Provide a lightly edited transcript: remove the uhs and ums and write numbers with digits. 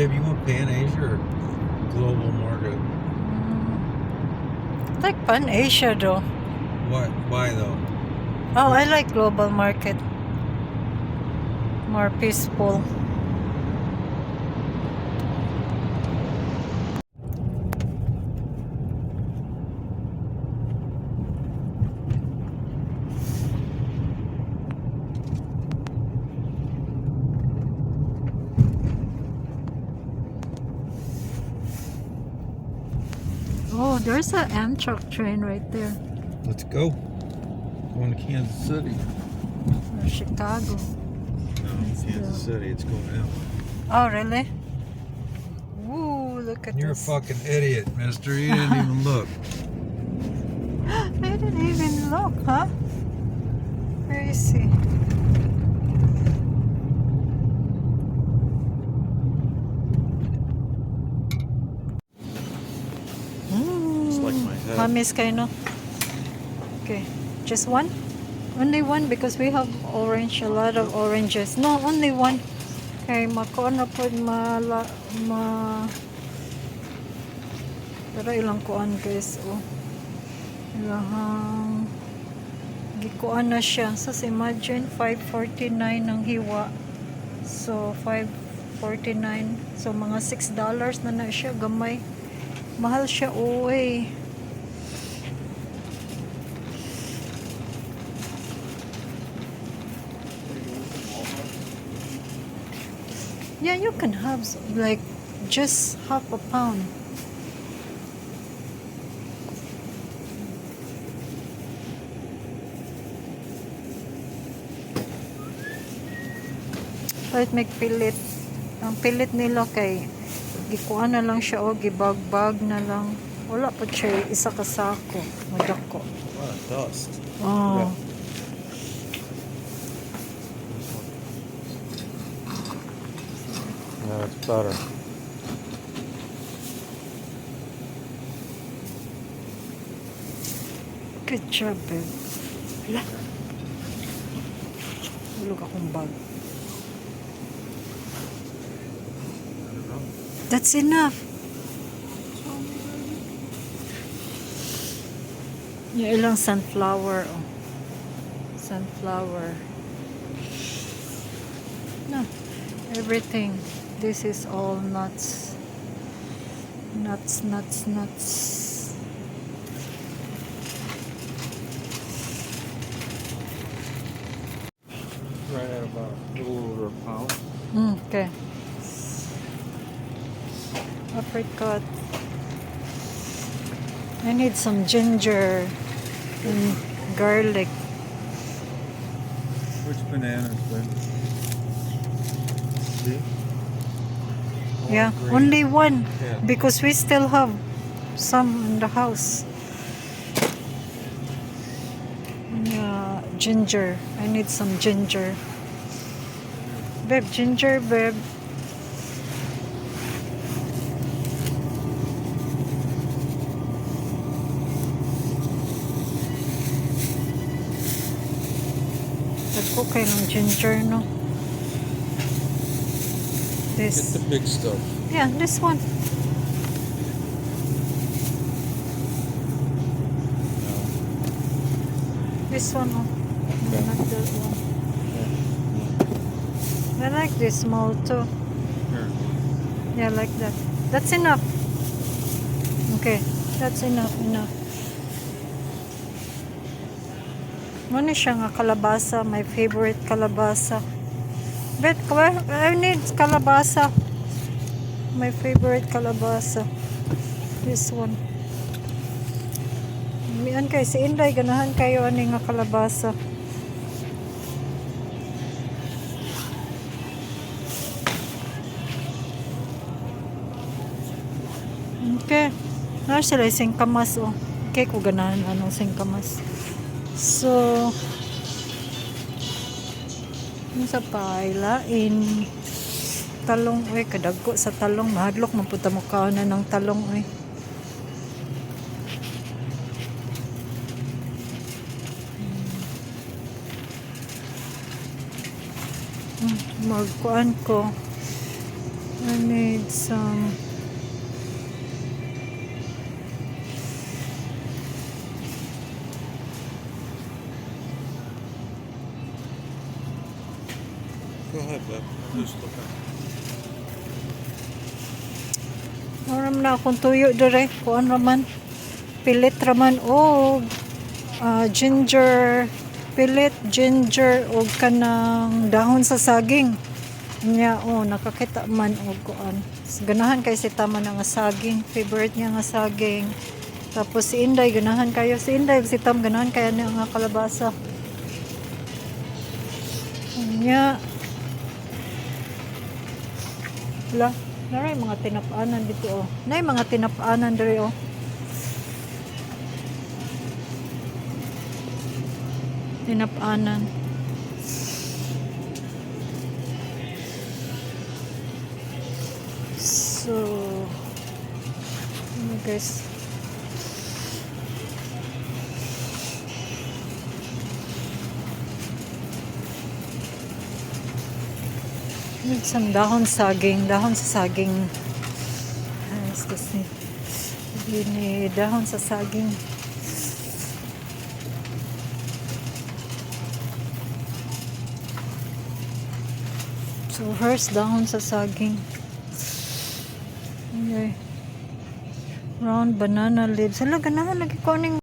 Babe, you want Pan Asia or Global Market? I like Pan Asia though. What? Why though? Oh, I like Global Market. More peaceful. Oh, there's an Amtrak train right there. Let's go. Going to Kansas City. Or Chicago. No, Kansas City. It's going out. Oh, really? Ooh, look at You're this. a fucking idiot, mister. You didn't even look. I didn't even look, huh? Where is he? It's like my head. Mami's kayo, no? Okay, just one? Only one because we have orange, a lot of oranges. No, only one. Okay, makuha na po pero ilang kuan guys, oh. Ilahang gikuan na siya. So, imagine 5.49 ng hiwa. So, 5.49. So, mga $6 na siya. Gamay. Mahal siya, uy. Yeah, you can have like just half a pound. Kahit may pilit. Ang pilit nila kay gikuan na lang siya o gibagbag na lang. Wala pa siya isa ka sako. Madako. What a dust. Oh. Yeah, it's better. Good job, babe. Wala. Hulog akong bag. That's enough. Yung ilang sunflower, oh. Sunflower. No. Everything. This is all nuts. Nuts. Right at about a little over a pound. Okay. Apricot. I need some ginger and garlic. Which bananas, babe? See? Yeah, Green. only one. Yeah. Because we still have some in the house. Yeah, ginger. I need some ginger. Babe, ginger, babe. Nagko kayo ng ginger, no? Get This. the big stuff. Yeah, this one. This one, oh. Okay. Not that one. I like this small too. Here. Yeah, like that. That's enough. Okay, that's enough. Ano siya nga kalabasa, my favorite kalabasa. But I need kalabasa. My favorite kalabasa. This one. Mian kay si Inday ganahan kayo ani nga kalabasa. Okay. Na sila singkamas, oh. Okay ko ganahan anong singkamas. So, yung sa pailain talong, kadagko sa talong, mahadlok mapunta mo na ng talong, magkuan ko I need some. Go ahead, Beb. I'm just looking. Naram na akong tuyo dire. Kuan raman. Pilit raman. O ginger. Pilit, ginger. O kanang dahon sa saging. Nya, nakakita man o kuan. Ganahan kay si Tama na nga saging. Favorite niya nga saging. Tapos si Inday, ganahan kayo. Si Inday, si Tam, ganahan kaya niya nga kalabasa. Nya. Wala. Naray mga tinapaanan dito oh. Nay mga tinapaanan dito oh. Tinapaanan. So, guys. Some dahon saging, dahon sa saging. Excuse me. Ini dahon sa saging. So first dahon sa saging. Okay. Round banana leaves. Hala, ganahan lagi ko ning